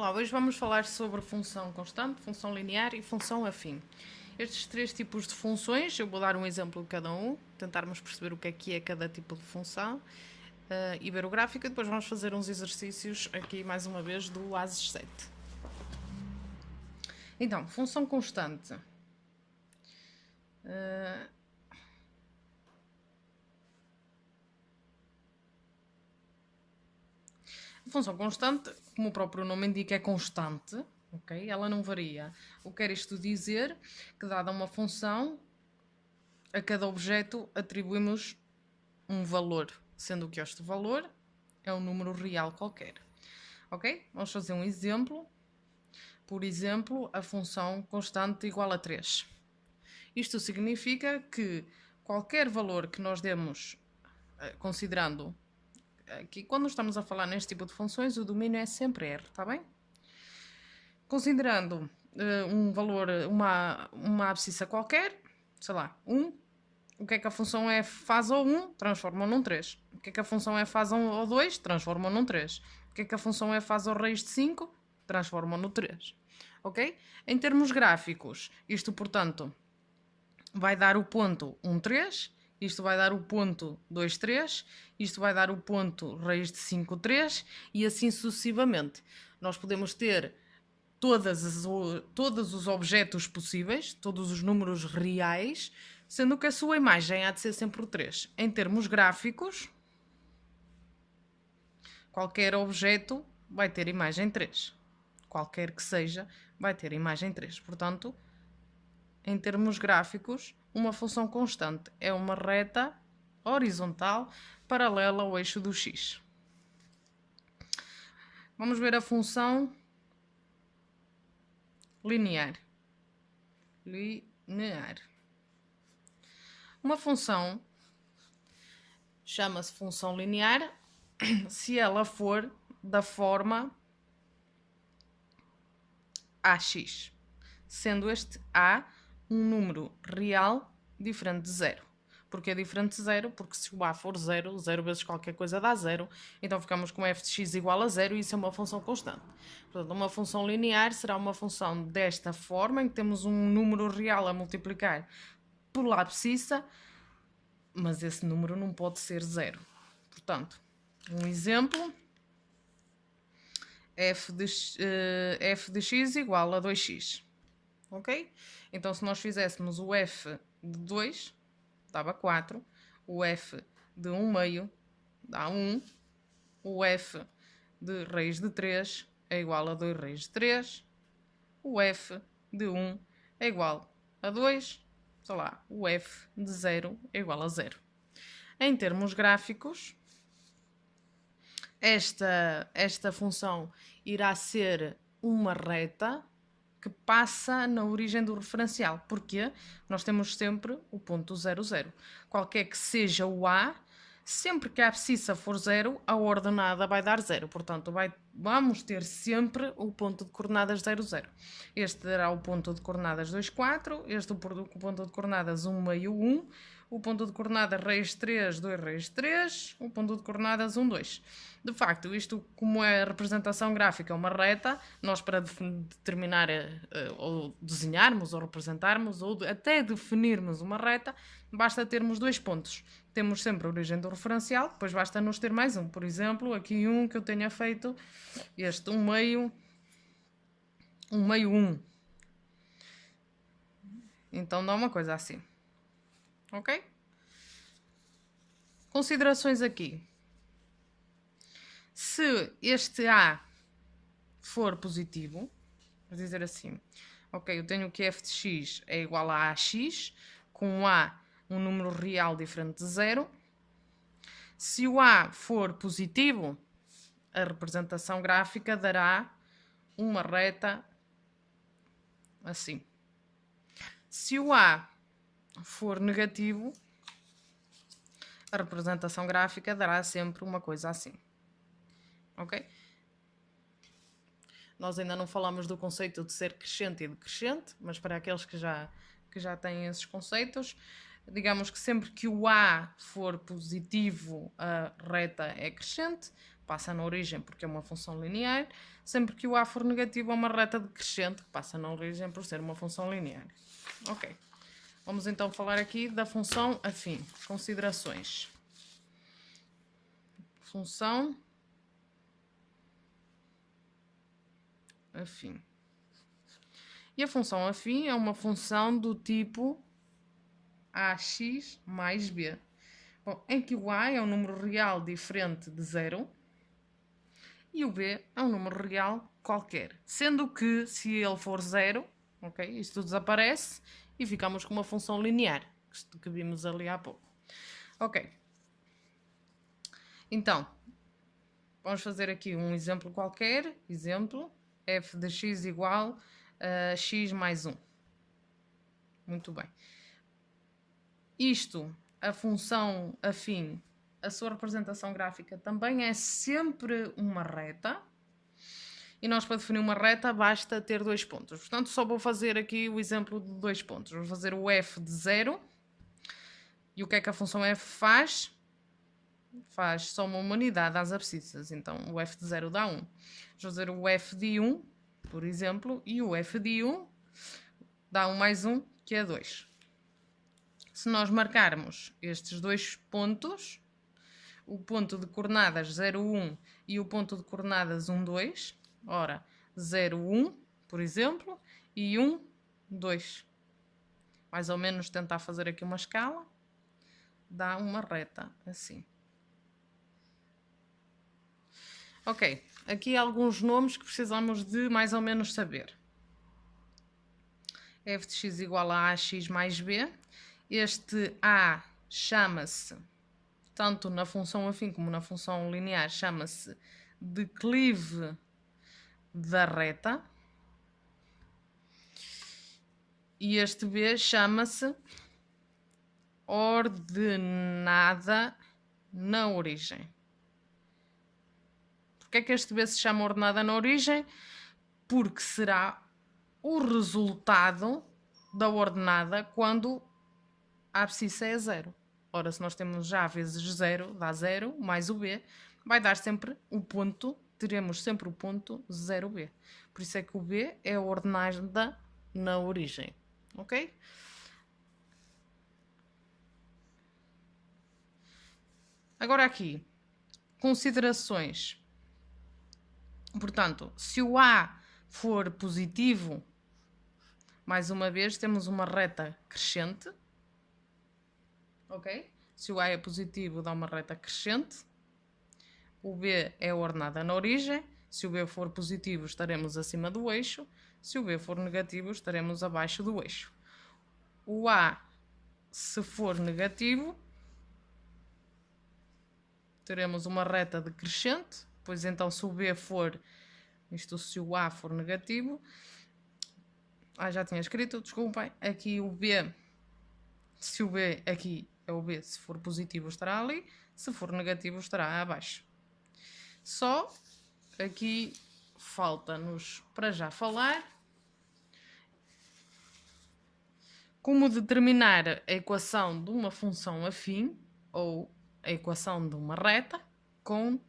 Olá, hoje vamos falar sobre função constante, função linear e função afim. Estes três tipos de funções, eu vou dar um exemplo de cada um, tentarmos perceber o que é cada tipo de função e ver o gráfico, e depois vamos fazer uns exercícios aqui mais uma vez do ASES 7. Então, função constante. A função constante, como o próprio nome indica, é constante, ok? Ela não varia. O que quer isto dizer? Que dada uma função, a cada objeto atribuímos um valor, sendo que este valor é um número real qualquer. Ok? Vamos fazer um exemplo. Por exemplo, a função constante igual a 3. Isto significa que qualquer valor que nós demos, considerando aqui, quando estamos a falar neste tipo de funções, o domínio é sempre R, está bem? Considerando um valor, uma abscissa qualquer, sei lá, 1, o que é que a função f faz ao 1? Transforma num 3. O que é que a função f faz ao 2? Transforma num 3. O que é que a função f faz ao raiz de 5? Transforma no 3. Ok? Em termos gráficos, isto, portanto, vai dar o ponto 1, 3. Isto vai dar o ponto 2, 3. Isto vai dar o ponto raiz de 5, 3. E assim sucessivamente. Nós podemos ter todos os objetos possíveis, todos os números reais, sendo que a sua imagem há de ser sempre o 3. Em termos gráficos, qualquer objeto vai ter imagem 3. Qualquer que seja, vai ter imagem 3. Portanto, em termos gráficos, uma função constante é uma reta horizontal paralela ao eixo do x. Vamos ver a função linear. Uma função chama-se função linear se ela for da forma ax, sendo este a um número real diferente de 0. Porquê é diferente de 0? Porque se o a for 0, 0 vezes qualquer coisa dá 0, então ficamos com f de x igual a 0 e isso é uma função constante. Portanto, uma função linear será uma função desta forma, em que temos um número real a multiplicar pela abscissa, mas esse número não pode ser 0. Portanto, um exemplo, f de x igual a 2x. Ok? Então, se nós fizéssemos o f de 2, dava 4. O f de 1 meio dá 1. O f de raiz de 3 é igual a 2 raiz de 3. O f de 1 é igual a 2. Sei lá, o f de 0 é igual a 0. Em termos gráficos, esta função irá ser uma reta que passa na origem do referencial. Porquê? Nós temos sempre o ponto 0, 0. Qualquer que seja o a, sempre que a abscissa for 0, a ordenada vai dar 0. Portanto, vamos ter sempre o ponto de coordenadas 0, 0. Este dará o ponto de coordenadas 2, 4. Este o ponto de coordenadas 1, meio 1. O ponto de coordenadas raiz de 3, 2 raiz de 3. O ponto de coordenadas 1, 2. De facto, isto, como é a representação gráfica, é uma reta, nós para determinar, ou desenharmos, ou representarmos, ou até definirmos uma reta, basta termos dois pontos. Temos sempre a origem do referencial, depois basta nos ter mais um. Por exemplo, aqui um que eu tenha feito, este 1 meio 1. Então dá uma coisa assim. Ok? Considerações aqui. Se este a for positivo, vou dizer assim, ok, eu tenho que f de x é igual a ax, com a um número real diferente de 0. Se o a for positivo, a representação gráfica dará uma reta assim. Se o a for negativo, a representação gráfica dará sempre uma coisa assim. Ok? Nós ainda não falamos do conceito de ser crescente e decrescente, mas para aqueles que já têm esses conceitos, digamos que sempre que o A for positivo, a reta é crescente, passa na origem porque é uma função linear. Sempre que o a for negativo é uma reta decrescente que passa na origem por ser uma função linear. Ok. Vamos então falar aqui da função afim. Considerações. Função afim. E a função afim é uma função do tipo ax mais b. Bom, em que o a é um número real diferente de 0 e o b é um número real qualquer. Sendo que, se ele for 0, ok, isto desaparece e ficamos com uma função linear, que vimos ali há pouco. Ok. Então, vamos fazer aqui um exemplo qualquer. Exemplo, f de x igual a x mais 1. Muito bem. Isto, a função afim, a sua representação gráfica também é sempre uma reta. E nós, para definir uma reta, basta ter 2 pontos. Portanto, só vou fazer aqui o exemplo de 2 pontos. Vou fazer o f de 0. E o que é que a função f faz? Faz só uma unidade às abscissas. Então, o f de 0 dá 1. Vou fazer o f de 1, por exemplo. E o f de 1 dá 1 mais 1, que é 2. Se nós marcarmos estes 2 pontos, o ponto de coordenadas 0, 1 e o ponto de coordenadas 1, 2, ora, 0, 1, por exemplo, e 1, 2. Mais ou menos tentar fazer aqui uma escala, dá uma reta, assim. Ok, aqui alguns nomes que precisamos de mais ou menos saber. f de x igual a ax mais b. Este a chama-se, tanto na função afim como na função linear, chama-se declive da reta. E este b chama-se ordenada na origem. Porquê é que este b se chama ordenada na origem? Porque será o resultado da ordenada quando a abscissa é 0. Ora, se nós temos já vezes 0, dá 0, mais o b, vai dar sempre o ponto, teremos sempre o ponto 0b. Por isso é que o b é a ordenada na origem. Ok? Agora aqui, considerações. Portanto, se o a for positivo, mais uma vez temos uma reta crescente. Ok? Se o a é positivo, dá uma reta crescente. O b é a ordenada na origem. Se o b for positivo, estaremos acima do eixo. Se o b for negativo, estaremos abaixo do eixo. O a, se for negativo, teremos uma reta decrescente. Pois então, se o b for, se o a for negativo, já tinha escrito, desculpem, aqui o b, se o b aqui é o b, se for positivo estará ali, se for negativo estará abaixo. Só aqui falta-nos para já falar como determinar a equação de uma função afim ou a equação de uma reta com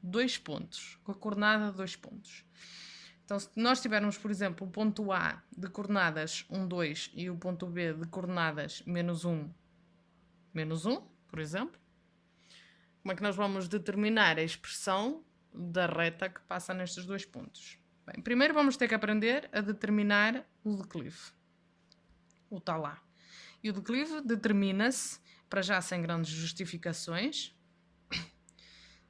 2 pontos, com a coordenada de 2 pontos. Então, se nós tivermos, por exemplo, o ponto A de coordenadas 1, 2 e o ponto B de coordenadas menos 1, menos 1, por exemplo, como é que nós vamos determinar a expressão da reta que passa nestes 2 pontos? Bem, primeiro vamos ter que aprender a determinar o declive, o tal A. E o declive determina-se, para já sem grandes justificações,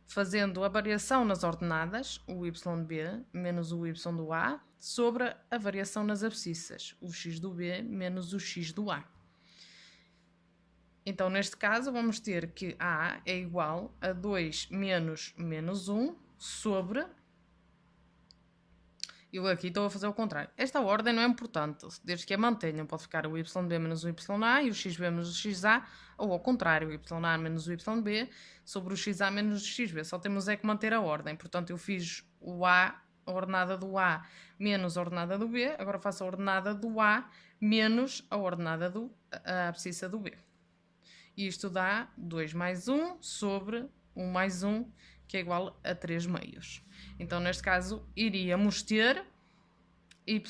fazendo a variação nas ordenadas, o yb menos o y do A, sobre a variação nas abscissas, o x do B menos o x do A. Então, neste caso, vamos ter que A é igual a 2 menos menos 1 sobre... Eu aqui estou a fazer o contrário. Esta ordem não é importante, desde que a mantenham. Pode ficar o yb menos o YA e o xb menos o XA, ou ao contrário, o YA menos o YB sobre o XA menos o XB. Só temos é que manter a ordem. Portanto, eu fiz o A, a ordenada do A, menos a ordenada do B. Agora faço a ordenada do A menos a ordenada a abscissa do B. E isto dá 2 mais 1 sobre 1 mais 1, que é igual a 3 meios. Então, neste caso, iríamos ter y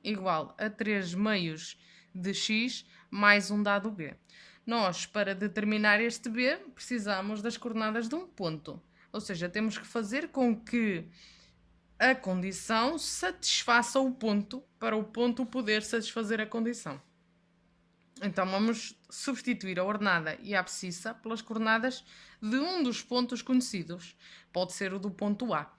igual a 3 meios de x mais um dado b. Nós, para determinar este b, precisamos das coordenadas de um ponto. Ou seja, temos que fazer com que a condição satisfaça o ponto, para o ponto poder satisfazer a condição. Então, vamos substituir a ordenada e a abscissa pelas coordenadas de um dos pontos conhecidos. Pode ser o do ponto A.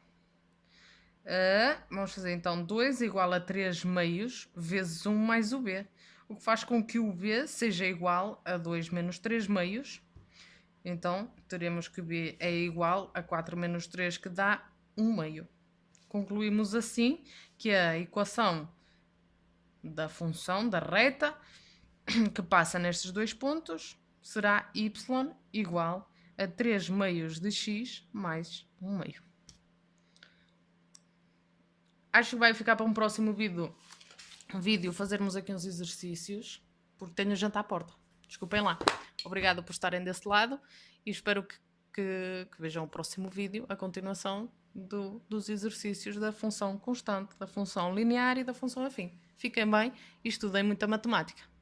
Vamos fazer então 2 igual a 3 meios vezes 1 mais o B. O que faz com que o B seja igual a 2 menos 3 meios. Então, teremos que B é igual a 4 menos 3, que dá 1 meio. Concluímos assim que a equação da função da reta que passa nestes dois pontos será y igual a 3 meios de x mais 1 meio. Acho que vai ficar para um próximo vídeo fazermos aqui uns exercícios, porque tenho jantar à porta. Desculpem lá. Obrigada por estarem desse lado e espero que vejam o próximo vídeo, a continuação dos exercícios da função constante, da função linear e da função afim. Fiquem bem e estudem muita matemática.